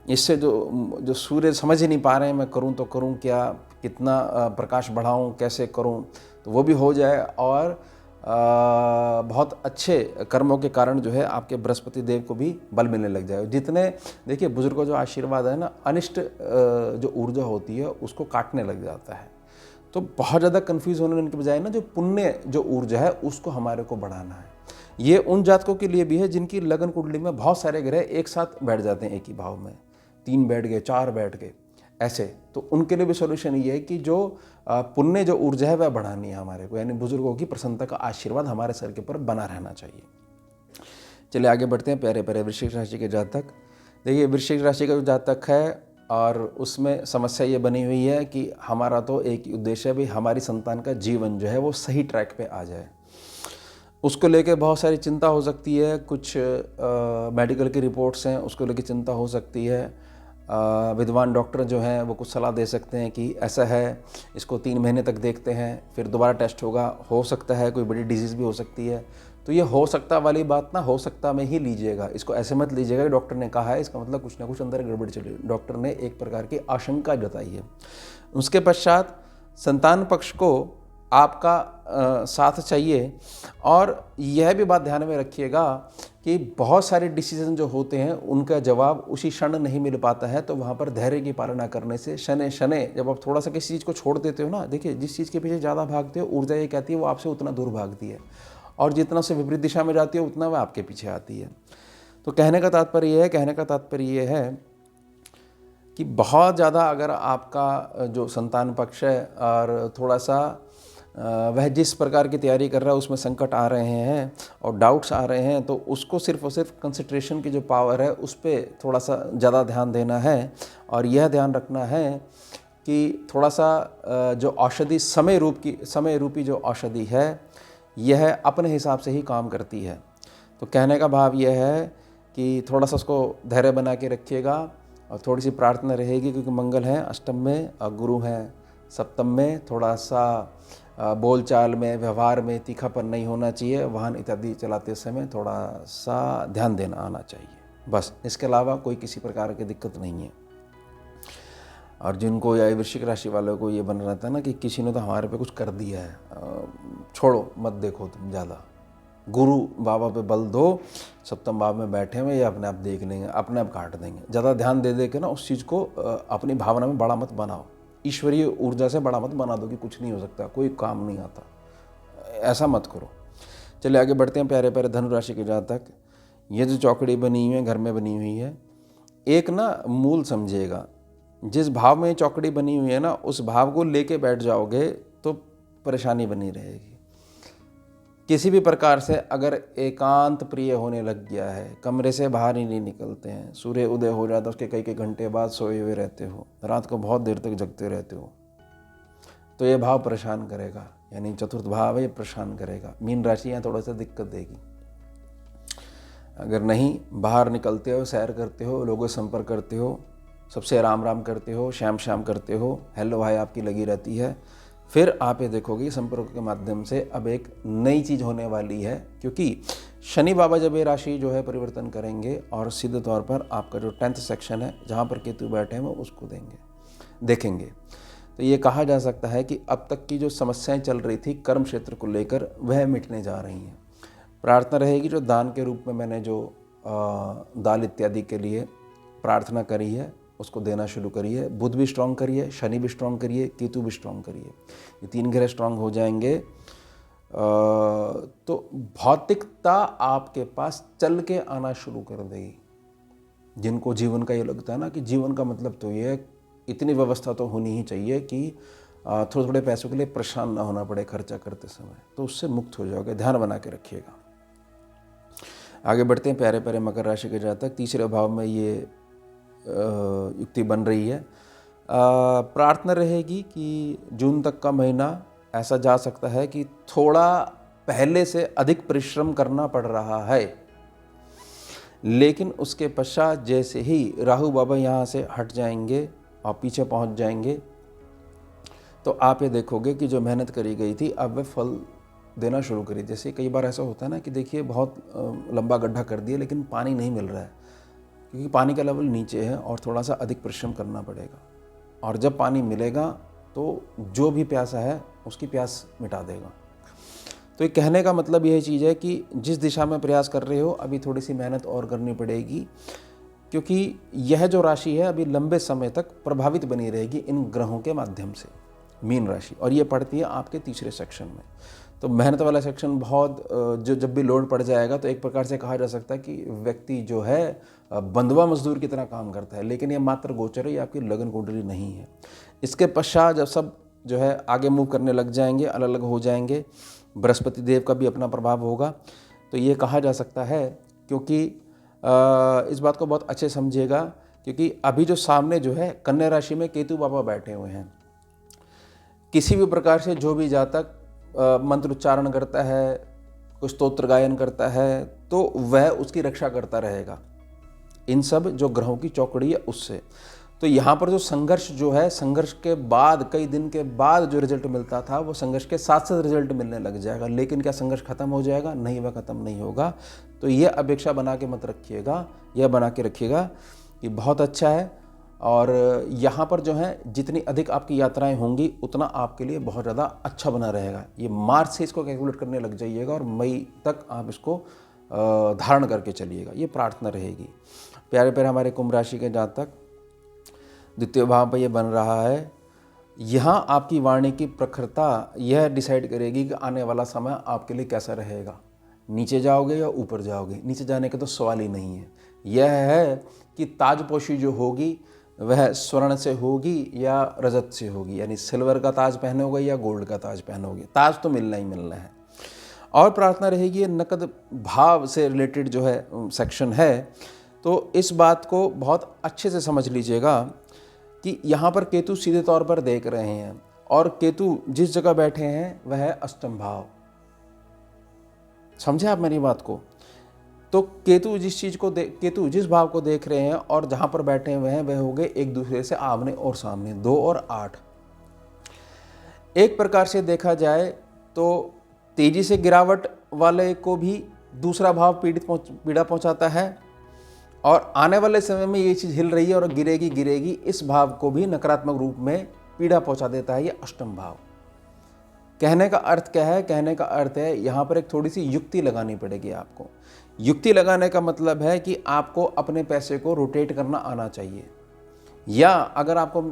इससे जो सूर्य समझ ही नहीं पा रहे हैं मैं करूँ तो करूँ क्या, कितना प्रकाश बढ़ाऊँ, कैसे करूँ, तो वो भी हो जाए। और बहुत अच्छे कर्मों के कारण जो है आपके बृहस्पति देव को भी बल मिलने लग जाए। जितने देखिए बुजुर्गों जो आशीर्वाद है ना, अनिष्ट जो ऊर्जा होती है उसको काटने लग जाता है। तो बहुत ज़्यादा कन्फ्यूज़ होने के बजाय ना, जो पुण्य जो ऊर्जा है उसको हमारे को बढ़ाना है। ये उन जातकों के लिए भी है जिनकी लगन कुंडली में बहुत सारे ग्रह एक साथ बैठ जाते हैं एक ही भाव में, 3 बैठ गए, 4 बैठ गए ऐसे। तो उनके लिए भी सॉल्यूशन ये है कि जो पुण्य जो ऊर्जा है वह बढ़ानी है हमारे को, यानी बुजुर्गों की प्रसन्नता का आशीर्वाद हमारे सर के ऊपर बना रहना चाहिए। चलिए आगे बढ़ते हैं। प्यारे प्यारे वृश्चिक राशि के जातक, देखिए वृश्चिक राशि का जो जातक है और उसमें समस्या ये बनी हुई है कि हमारा तो एक ही उद्देश्य है, भाई हमारी संतान का जीवन जो है वो सही ट्रैक पे आ जाए। उसको लेके बहुत सारी चिंता हो सकती है। कुछ मेडिकल की रिपोर्ट्स हैं, उसको लेके चिंता हो सकती है। विद्वान डॉक्टर जो हैं वो कुछ सलाह दे सकते हैं कि ऐसा है, इसको 3 महीने तक देखते हैं, फिर दोबारा टेस्ट होगा, हो सकता है कोई बड़ी डिजीज़ भी हो सकती है। तो ये हो सकता वाली बात ना हो सकता में ही लीजिएगा। इसको ऐसे मत लीजिएगा कि डॉक्टर ने कहा है, इसका मतलब कुछ ना कुछ अंदर गड़बड़ चली। डॉक्टर ने एक प्रकार की आशंका जताई है। उसके पश्चात संतान पक्ष को आपका साथ चाहिए। और यह भी बात ध्यान में रखिएगा कि बहुत सारे डिसीजन जो होते हैं उनका जवाब उसी क्षण नहीं मिल पाता है। तो वहाँ पर धैर्य की पालना करने से शनै जब आप थोड़ा सा किसी चीज़ को छोड़ देते हो ना, देखिए जिस चीज़ के पीछे ज़्यादा भागते हो, ऊर्जा ये कहती है वो आपसे उतना दूर भागती है, और जितना से विपरीत दिशा में जाती है उतना वह आपके पीछे आती है। तो कहने का तात्पर्य ये है कि बहुत ज़्यादा अगर आपका जो संतान पक्ष है और थोड़ा सा वह जिस प्रकार की तैयारी कर रहा है उसमें संकट आ रहे हैं और डाउट्स आ रहे हैं, तो उसको सिर्फ और सिर्फ कंसंट्रेशन की जो पावर है उस पर थोड़ा सा ज़्यादा ध्यान देना है। और यह ध्यान रखना है कि थोड़ा सा जो औषधि समय रूपी जो औषधि है यह अपने हिसाब से ही काम करती है। तो कहने का भाव यह है कि थोड़ा सा उसको धैर्य बना के रखिएगा और थोड़ी सी प्रार्थना रहेगी, क्योंकि मंगल है अष्टम में और गुरु हैं सप्तम में। थोड़ा सा बोलचाल में, व्यवहार में तीखापन नहीं होना चाहिए। वाहन इत्यादि चलाते समय थोड़ा सा ध्यान देना आना चाहिए, बस। इसके अलावा कोई किसी प्रकार की दिक्कत नहीं है। और जिनको या वृश्चिक राशि वालों को ये बन रहता है ना कि किसी ने तो हमारे पे कुछ कर दिया है, छोड़ो मत देखो तुम ज़्यादा, गुरु बाबा पे बल दो, सप्तम भाव में बैठे हुए ये अपने आप देख लेंगे, अपने आप काट देंगे। ज़्यादा ध्यान दे के ना उस चीज़ को अपनी भावना में बड़ा मत बनाओ, ईश्वरीय ऊर्जा से बड़ा मत बना दो कि कुछ नहीं हो सकता, कोई काम नहीं आता, ऐसा मत करो। चलिए आगे बढ़ते हैं प्यारे प्यारे धनु राशि के जातक। ये जो चौकड़ी बनी हुई है, घर में बनी हुई है, एक ना मूल समझिएगा, जिस भाव में चौकड़ी बनी हुई है ना उस भाव को लेके बैठ जाओगे तो परेशानी बनी रहेगी। किसी भी प्रकार से अगर एकांत प्रिय होने लग गया है, कमरे से बाहर ही नहीं निकलते हैं, सूर्य उदय हो जाता है उसके कई घंटे बाद सोए हुए रहते हो, रात को बहुत देर तक जगते रहते हो, तो ये भाव परेशान करेगा। यानी चतुर्थ भाव है, ये परेशान करेगा। मीन राशि यहाँ थोड़ा सा दिक्कत देगी। अगर नहीं बाहर निकलते हो, सैर करते हो, लोगों से संपर्क करते हो, सबसे राम राम करते हो, श्याम करते हो, हेलो हाय आपकी लगी रहती है, फिर आप ये देखोगे संपर्क के माध्यम से अब एक नई चीज़ होने वाली है। क्योंकि शनि बाबा जब ये राशि जो है परिवर्तन करेंगे और सीधे तौर पर आपका जो 10th सेक्शन है जहाँ पर केतु बैठे हैं वो उसको देखेंगे। तो ये कहा जा सकता है कि अब तक की जो समस्याएं चल रही थी कर्म क्षेत्र को लेकर वह मिटने जा रही हैं। प्रार्थना रहेगी जो दान के रूप में मैंने जो दाल इत्यादि के लिए प्रार्थना करी है उसको देना शुरू करिए। बुध भी स्ट्रांग करिए, शनि भी स्ट्रांग करिए, केतु भी स्ट्रांग करिए। ये 3 ग्रह स्ट्रांग हो जाएंगे तो भौतिकता आपके पास चल के आना शुरू कर देगी। जिनको जीवन का ये लगता है ना कि जीवन का मतलब तो ये है, इतनी व्यवस्था तो होनी ही चाहिए कि थोड़े थोड़े पैसों के लिए परेशान ना होना पड़े खर्चा करते समय, तो उससे मुक्त हो जाओगे। ध्यान बना के रखिएगा। आगे बढ़ते हैं प्यारे प्यारे मकर राशि के जातक। तीसरे भाव में ये युक्ति बन रही है। प्रार्थना रहेगी कि जून तक का महीना ऐसा जा सकता है कि थोड़ा पहले से अधिक परिश्रम करना पड़ रहा है, लेकिन उसके पश्चात जैसे ही राहु बाबा यहाँ से हट जाएंगे और पीछे पहुँच जाएंगे तो आप ये देखोगे कि जो मेहनत करी गई थी अब वह फल देना शुरू करी। जैसे कई बार ऐसा होता है ना कि देखिए बहुत लंबा गड्ढा कर दिया लेकिन पानी नहीं मिल रहा है, क्योंकि पानी का लेवल नीचे है और थोड़ा सा अधिक परिश्रम करना पड़ेगा। और जब पानी मिलेगा तो जो भी प्यासा है उसकी प्यास मिटा देगा। तो ये कहने का मतलब यह चीज़ है कि जिस दिशा में प्रयास कर रहे हो अभी थोड़ी सी मेहनत और करनी पड़ेगी, क्योंकि यह जो राशि है अभी लंबे समय तक प्रभावित बनी रहेगी इन ग्रहों के माध्यम से, मीन राशि। और ये पड़ती है आपके तीसरे सेक्शन में। तो मेहनत वाला सेक्शन बहुत जो जब भी लोड पड़ जाएगा तो एक प्रकार से कहा जा सकता है कि व्यक्ति जो है बंधुआ मजदूर की तरह काम करता है। लेकिन ये मात्र गोचर है, ये आपकी लगन कुंडली नहीं है। इसके पश्चात जब सब जो है आगे मूव करने लग जाएंगे, अलग अलग हो जाएंगे, बृहस्पति देव का भी अपना प्रभाव होगा। तो ये कहा जा सकता है, क्योंकि इस बात को बहुत अच्छे समझिएगा, क्योंकि अभी जो सामने जो है कन्या राशि में केतु बाबा बैठे हुए हैं। किसी भी प्रकार से जो भी जातक मंत्र उच्चारण करता है, कुछ स्तोत्र गायन करता है, तो वह उसकी रक्षा करता रहेगा इन सब जो ग्रहों की चौकड़ी है उससे। तो यहाँ पर जो संघर्ष जो है, संघर्ष के बाद कई दिन के बाद जो रिजल्ट मिलता था वो संघर्ष के साथ साथ रिजल्ट मिलने लग जाएगा। लेकिन क्या संघर्ष खत्म हो जाएगा? नहीं, वह खत्म नहीं होगा। तो ये अपेक्षा बना के मत रखिएगा, यह बना के रखिएगा कि बहुत अच्छा है। और यहाँ पर जो है जितनी अधिक आपकी यात्राएं होंगी उतना आपके लिए बहुत ज़्यादा अच्छा बना रहेगा। ये मार्च से इसको कैलकुलेट करने लग जाइएगा और मई तक आप इसको धारण करके चलिएगा। ये प्रार्थना रहेगी। प्यारे प्यारे हमारे कुंभ राशि के जातक, द्वितीय भाव पर यह बन रहा है। यहाँ आपकी वाणी की प्रखरता यह डिसाइड करेगी कि आने वाला समय आपके लिए कैसा रहेगा। नीचे जाओगे या ऊपर जाओगे, नीचे जाने का तो सवाल ही नहीं है। यह है कि ताजपोशी जो होगी वह स्वर्ण से होगी या रजत से होगी, यानी सिल्वर का ताज पहनोगे या गोल्ड का ताज पहनोगे, ताज तो मिलना ही मिलना है। और प्रार्थना रहेगी नकद भाव से रिलेटेड जो है सेक्शन है, तो इस बात को बहुत अच्छे से समझ लीजिएगा कि यहाँ पर केतु सीधे तौर पर देख रहे हैं और केतु जिस जगह बैठे हैं वह है अष्टम भाव। समझे आप मेरी बात को? तो केतु केतु जिस भाव को देख रहे हैं और जहाँ पर बैठे हुए हैं वह हो गए एक दूसरे से आमने और सामने, 2 और 8। एक प्रकार से देखा जाए तो तेजी से गिरावट वाले को भी दूसरा भाव पीड़ा पहुंचाता है, और आने वाले समय में ये चीज़ हिल रही है और गिरेगी, इस भाव को भी नकारात्मक रूप में पीड़ा पहुंचा देता है ये अष्टम भाव। कहने का अर्थ क्या है? कहने का अर्थ है यहाँ पर एक थोड़ी सी युक्ति लगानी पड़ेगी आपको। युक्ति लगाने का मतलब है कि आपको अपने पैसे को रोटेट करना आना चाहिए, या अगर आपको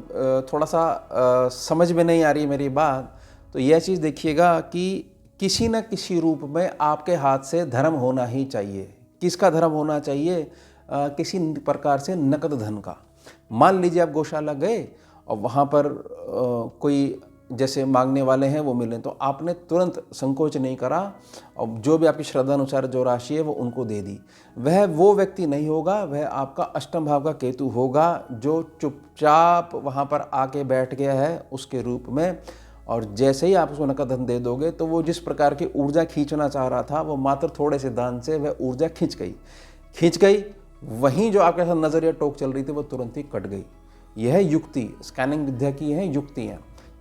थोड़ा सा समझ में नहीं आ रही मेरी बात, तो यह चीज़ देखिएगा कि किसी न किसी रूप में आपके हाथ से धर्म होना ही चाहिए। किसका धर्म होना चाहिए? किसी प्रकार से नकद धन का। मान लीजिए आप गौशाला गए और वहाँ पर कोई जैसे मांगने वाले हैं वो मिले, तो आपने तुरंत संकोच नहीं करा और जो भी आपकी श्रद्धा अनुसार जो राशि है वो उनको दे दी। वह वो व्यक्ति नहीं होगा, वह आपका अष्टम भाव का केतु होगा जो चुपचाप वहाँ पर आके बैठ गया है उसके रूप में। और जैसे ही आप उसको नकद धन दे दोगे तो वो जिस प्रकार की ऊर्जा खींचना चाह रहा था वो मात्र थोड़े से दान से वह ऊर्जा खींच गई। वहीं जो आपके साथ नज़र या टोक चल रही थी वो तुरंत ही कट गई। यह युक्ति, स्कैनिंग विद्या की है युक्तियाँ।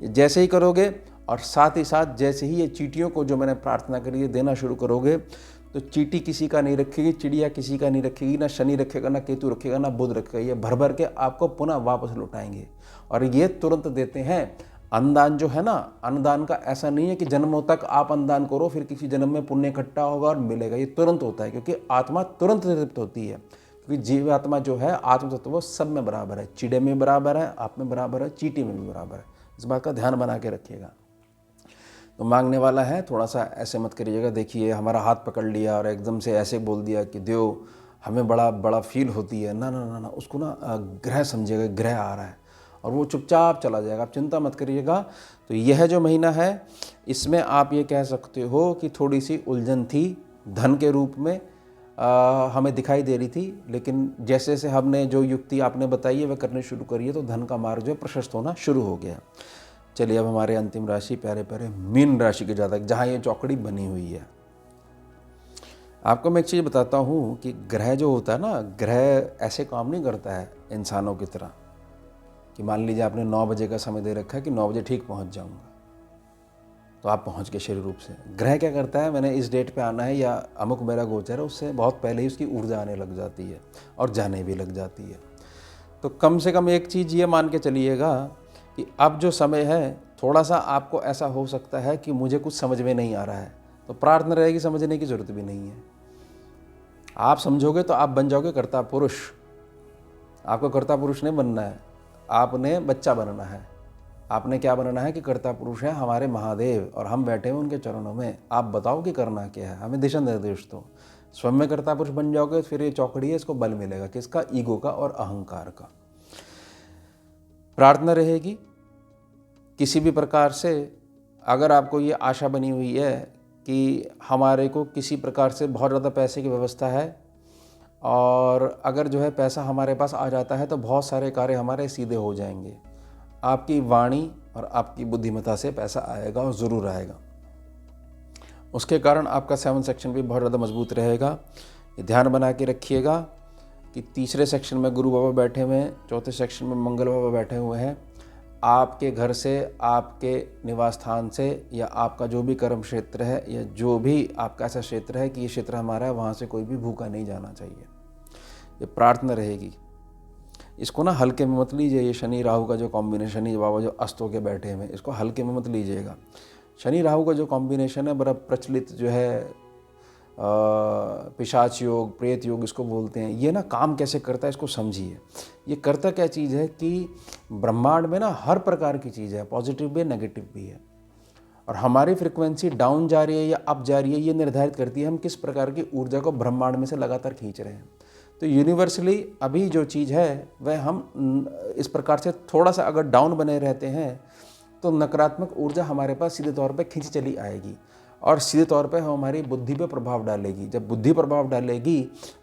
जैसे ही करोगे और साथ ही साथ जैसे ही ये चीटियों को जो मैंने प्रार्थना करी है देना शुरू करोगे, तो चीटी किसी का नहीं रखेगी, चिड़िया किसी का नहीं रखेगी, ना शनि रखेगा, ना केतु रखेगा, ना बुध रखेगा। ये भर भर के आपको पुनः वापस लौटाएंगे। और ये तुरंत देते हैं। अन्नदान जो है ना, अन्नदान का ऐसा नहीं है कि जन्मों तक आप अन्नदान करो फिर किसी जन्म में पुण्य इकट्ठा होगा और मिलेगा। ये तुरंत होता है क्योंकि आत्मा तुरंत तृप्त होती है। क्योंकि जीव आत्मा जो है आत्म तत्व वो सब में बराबर है, चिड़े में बराबर है, आप में बराबर है, चींटी में भी बराबर है। इस बात का ध्यान बना के रखिएगा। तो मांगने वाला है थोड़ा सा ऐसे मत करिएगा, देखिए हमारा हाथ पकड़ लिया और एकदम से ऐसे बोल दिया कि देव हमें बड़ा बड़ा फील होती है। ना ना ना ना, उसको ना ग्रह समझिएगा, ग्रह आ रहा है और वो चुपचाप चला जाएगा। आप चिंता मत करिएगा। तो यह जो महीना है इसमें आप ये कह सकते हो कि थोड़ी सी उलझन थी धन के रूप में, हमें दिखाई दे रही थी, लेकिन जैसे जैसे हमने जो युक्ति आपने बताई है वह करने शुरू करिए तो धन का मार्ग जो प्रशस्त होना शुरू हो गया। चलिए अब हमारे अंतिम राशि प्यारे प्यारे मीन राशि के जातक, जहाँ ये चौकड़ी बनी हुई है। आपको मैं एक चीज़ बताता हूँ कि ग्रह जो होता है ना, ग्रह ऐसे काम नहीं करता है इंसानों की तरह कि मान लीजिए आपने 9 बजे का समय दे रखा है कि 9 बजे ठीक पहुँच जाऊँगा, तो आप पहुंच गए शरीर रूप से। ग्रह क्या करता है, मैंने इस डेट पे आना है या अमुक मेरा गोचर है, उससे बहुत पहले ही उसकी ऊर्जा आने लग जाती है और जाने भी लग जाती है। तो कम से कम एक चीज़ ये मान के चलिएगा कि अब जो समय है थोड़ा सा आपको ऐसा हो सकता है कि मुझे कुछ समझ में नहीं आ रहा है, तो प्रार्थना रहेगी, समझने की ज़रूरत भी नहीं है। आप समझोगे तो आप बन जाओगे कर्ता पुरुष। आपको कर्ता पुरुष नहीं बनना है, आपने बच्चा बनना है। आपने क्या बनना है कि कर्ता पुरुष है हमारे महादेव और हम बैठे हैं उनके चरणों में। आप बताओ कि करना क्या है, हमें दिशा निर्देश दो। स्वयं में कर्ता पुरुष बन जाओगे फिर ये चौकड़ी है, इसको बल मिलेगा किसका? ईगो का और अहंकार का। प्रार्थना रहेगी किसी भी प्रकार से, अगर आपको ये आशा बनी हुई है कि हमारे को किसी प्रकार से बहुत ज़्यादा पैसे की व्यवस्था है और अगर जो है पैसा हमारे पास आ जाता है तो बहुत सारे कार्य हमारे सीधे हो जाएंगे। आपकी वाणी और आपकी बुद्धिमत्ता से पैसा आएगा और ज़रूर आएगा। उसके कारण आपका 7 सेक्शन भी बहुत ज़्यादा मजबूत रहेगा। ये ध्यान बना के रखिएगा कि तीसरे सेक्शन में गुरु बाबा बैठे हुए हैं, चौथे सेक्शन में मंगल बाबा बैठे हुए हैं। आपके घर से, आपके निवास स्थान से या आपका जो भी कर्म क्षेत्र है या जो भी आपका ऐसा क्षेत्र है कि ये क्षेत्र हमारा है, वहाँ से कोई भी भूखा नहीं जाना चाहिए। ये प्रार्थना रहेगी। इसको ना हल्के में मत लीजिए। ये शनि राहु का जो कॉम्बिनेशन, शनि बाबा जो अस्त होके बैठे हैं, इसको हल्के में मत लीजिएगा। शनि राहु का जो कॉम्बिनेशन है बड़ा प्रचलित जो है, पिशाच योग, प्रेत योग इसको बोलते हैं। ये ना काम कैसे करता है इसको समझिए। ये करता क्या चीज़ है कि ब्रह्मांड में ना हर प्रकार की चीज़ है, पॉजिटिव भी है, नेगेटिव भी है। और हमारी फ्रिक्वेंसी डाउन जा रही है या अप जा रही है, ये निर्धारित करती है हम किस प्रकार की ऊर्जा को ब्रह्मांड में से लगातार खींच रहे हैं। तो यूनिवर्सली अभी जो चीज़ है वह हम इस प्रकार से थोड़ा सा अगर डाउन बने रहते हैं तो नकारात्मक ऊर्जा हमारे पास सीधे तौर पे खींची चली आएगी और सीधे तौर पे हमारी बुद्धि पे प्रभाव डालेगी। जब बुद्धि प्रभाव डालेगी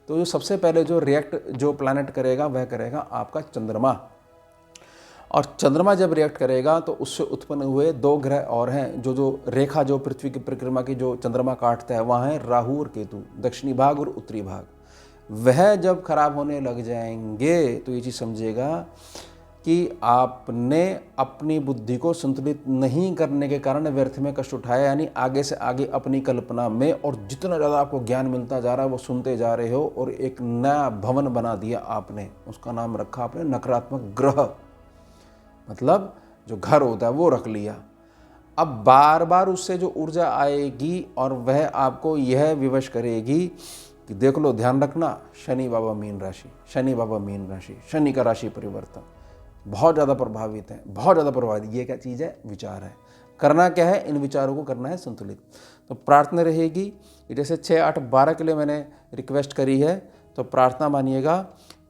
तो जो सबसे पहले जो रिएक्ट जो प्लैनेट करेगा वह करेगा आपका चंद्रमा। और चंद्रमा जब रिएक्ट करेगा तो उससे उत्पन्न हुए 2 ग्रह और हैं जो रेखा जो पृथ्वी की परिक्रमा की जो चंद्रमा काटता है वहाँ है राहु और केतु, दक्षिणी भाग और उत्तरी भाग। वह जब खराब होने लग जाएंगे तो ये चीज़ समझिएगा कि आपने अपनी बुद्धि को संतुलित नहीं करने के कारण व्यर्थ में कष्ट उठाया, यानी आगे से आगे अपनी कल्पना में और जितना ज़्यादा आपको ज्ञान मिलता जा रहा है वो सुनते जा रहे हो और एक नया भवन बना दिया आपने, उसका नाम रखा आपने नकारात्मक ग्रह, मतलब जो घर होता है वो रख लिया। अब बार बार उससे जो ऊर्जा आएगी और वह आपको यह विवश करेगी कि देख लो, ध्यान रखना, शनि बाबा मीन राशि, शनि बाबा मीन राशि, शनि का राशि परिवर्तन बहुत ज़्यादा प्रभावित है, बहुत ज़्यादा प्रभावित। ये क्या चीज़ है? विचार है। करना क्या है? इन विचारों को करना है संतुलित। तो प्रार्थना रहेगी कि जैसे 6, 8, 12 के लिए मैंने रिक्वेस्ट करी है, तो प्रार्थना मानिएगा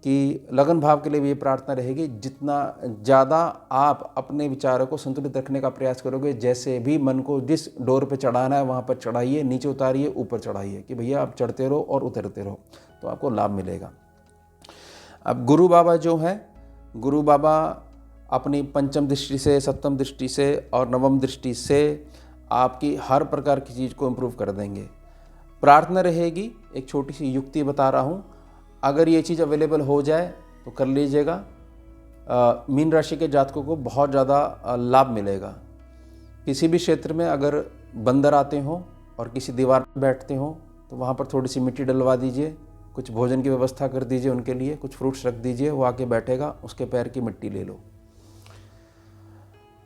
कि लगन भाव के लिए भी ये प्रार्थना रहेगी, जितना ज़्यादा आप अपने विचारों को संतुलित रखने का प्रयास करोगे, जैसे भी मन को जिस डोर पे चढ़ाना है वहाँ पर चढ़ाइए, नीचे उतारिए, ऊपर चढ़ाइए, कि भैया आप चढ़ते रहो और उतरते रहो, तो आपको लाभ मिलेगा। अब गुरु बाबा जो हैं, गुरु बाबा अपनी पंचम दृष्टि से, सप्तम दृष्टि से और नवम दृष्टि से आपकी हर प्रकार की चीज़ को इम्प्रूव कर देंगे। प्रार्थना रहेगी, एक छोटी सी युक्ति बता रहा हूँ, अगर ये चीज़ अवेलेबल हो जाए तो कर लीजिएगा। मीन राशि के जातकों को बहुत ज़्यादा लाभ मिलेगा। किसी भी क्षेत्र में अगर बंदर आते हों और किसी दीवार पर बैठते हों तो वहाँ पर थोड़ी सी मिट्टी डलवा दीजिए, कुछ भोजन की व्यवस्था कर दीजिए उनके लिए, कुछ फ्रूट्स रख दीजिए, वो आके बैठेगा, उसके पैर की मिट्टी ले लो।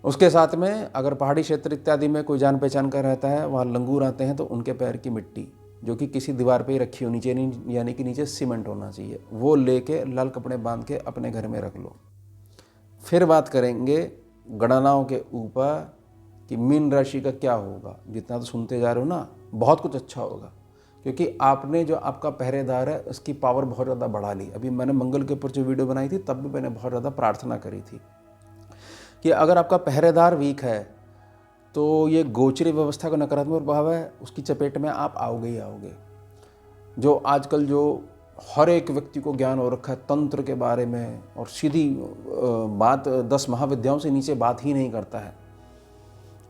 उसके साथ में अगर पहाड़ी क्षेत्र इत्यादि में कोई जान पहचान का रहता है, वहाँ लंगूर आते हैं, तो उनके पैर की मिट्टी जो कि किसी दीवार पे ही रखी होनी चाहिए, यानी कि नीचे सीमेंट होना चाहिए, वो लेके लाल कपड़े बांध के अपने घर में रख लो। फिर बात करेंगे गणनाओं के ऊपर कि मीन राशि का क्या होगा। जितना तो सुनते जा रहे हो ना, बहुत कुछ अच्छा होगा, क्योंकि आपने जो आपका पहरेदार है उसकी पावर बहुत ज़्यादा बढ़ा ली। अभी मैंने मंगल के ऊपर जो वीडियो बनाई थी तब भी मैंने बहुत ज़्यादा प्रार्थना करी थी कि अगर आपका पहरेदार वीक है तो ये गोचरी व्यवस्था का नकारात्मक प्रभाव है, उसकी चपेट में आप आओगे ही आओगे। जो आजकल जो हर एक व्यक्ति को ज्ञान हो रखा है तंत्र के बारे में, और सीधी बात 10 महाविद्याओं से नीचे बात ही नहीं करता है।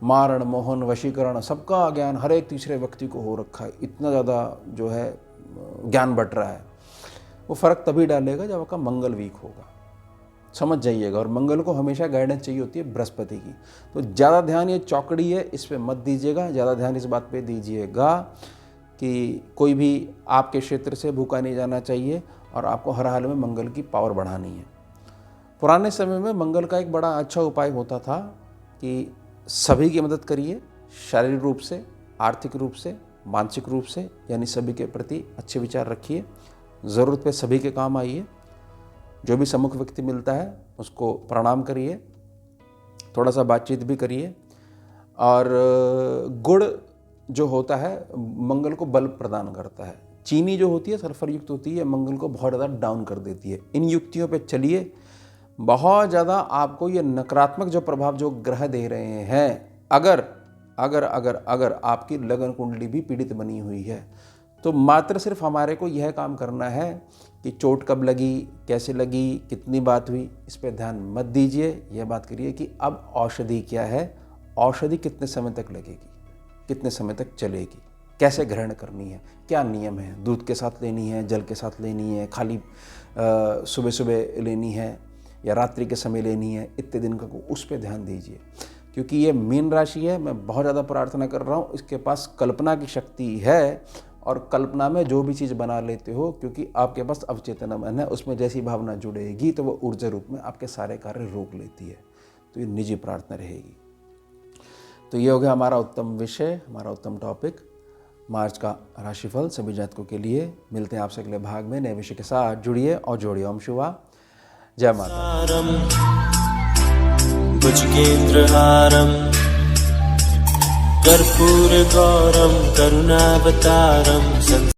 मारण, मोहन, वशीकरण, सबका ज्ञान हर एक तीसरे व्यक्ति को हो रखा है। इतना ज़्यादा जो है ज्ञान बट रहा है। वो फ़र्क तभी डालेगा जब आपका मंगल वीक होगा, समझ जाइएगा। और मंगल को हमेशा गाइडेंस चाहिए होती है बृहस्पति की। तो ज़्यादा ध्यान, ये चौकड़ी है, इस पर मत दीजिएगा, ज़्यादा ध्यान इस बात पे दीजिएगा कि कोई भी आपके क्षेत्र से भूखा नहीं जाना चाहिए और आपको हर हाल में मंगल की पावर बढ़ानी है। पुराने समय में मंगल का एक बड़ा अच्छा उपाय होता था कि सभी की मदद करिए, शारीरिक रूप से, आर्थिक रूप से, मानसिक रूप से, यानी सभी के प्रति अच्छे विचार रखिए, ज़रूरत पे सभी के काम आइए, जो भी सम्मुख व्यक्ति मिलता है उसको प्रणाम करिए, थोड़ा सा बातचीत भी करिए। और गुड़ जो होता है मंगल को बल प्रदान करता है। चीनी जो होती है सल्फर युक्त होती है, मंगल को बहुत ज़्यादा डाउन कर देती है। इन युक्तियों पे चलिए, बहुत ज़्यादा आपको ये नकारात्मक जो प्रभाव जो ग्रह दे रहे हैं, अगर अगर अगर अगर आपकी लगन कुंडली भी पीड़ित बनी हुई है तो मात्र सिर्फ हमारे को यह काम करना है कि चोट कब लगी, कैसे लगी, कितनी बात हुई, इस पर ध्यान मत दीजिए। यह बात करिए कि अब औषधि क्या है, औषधि कितने समय तक लगेगी, कितने समय तक चलेगी, कैसे ग्रहण करनी है, क्या नियम है, दूध के साथ लेनी है, जल के साथ लेनी है, खाली सुबह सुबह लेनी है या रात्रि के समय लेनी है, इतने दिन का, उस पर ध्यान दीजिए। क्योंकि ये मीन राशि है, मैं बहुत ज़्यादा प्रार्थना कर रहा हूँ, इसके पास कल्पना की शक्ति है और कल्पना में जो भी चीज़ बना लेते हो, क्योंकि आपके पास अवचेतना मन है, उसमें जैसी भावना जुड़ेगी तो वो ऊर्जा रूप में आपके सारे कार्य रोक लेती है। तो ये निजी प्रार्थना रहेगी। तो ये हो गया हमारा उत्तम विषय, हमारा उत्तम टॉपिक, मार्च का राशिफल सभी जातकों के लिए। मिलते हैं आपसे अगले भाग में नए विषय के साथ। जुड़िए और जोड़िए। ओम शिवा, जय माता। भुजगेन्द्रहारम् कर्पूर गौरम करुणावतारम